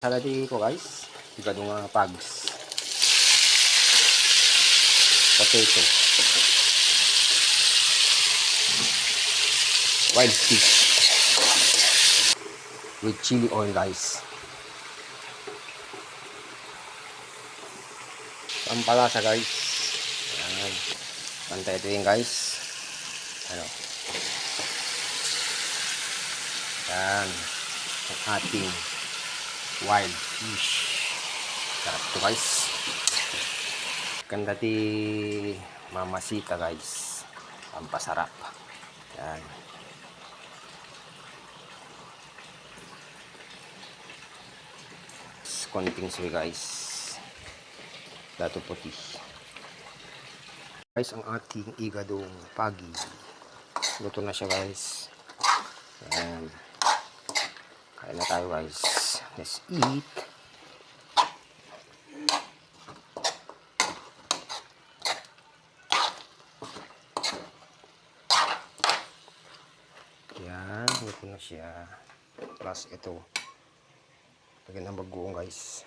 Saladi ko guys, igado nga pags, potato, wild fish, with chili oil guys. Pampalasa guys. Ayan. Pantay ito yun guys. Ano? Ayan. Ang ating wild fish. Sarap ito guys. Ganda ti mamasita guys. Pampasarap. Ayan. Konting soy guys. Dato puti. Guys, ang ating igadong pagi. Luto na siya guys. Ayan. Kain na tayo guys. Let's eat. Ayan. Luto na siya. Plus ito. Lagyan ng bagoong guys.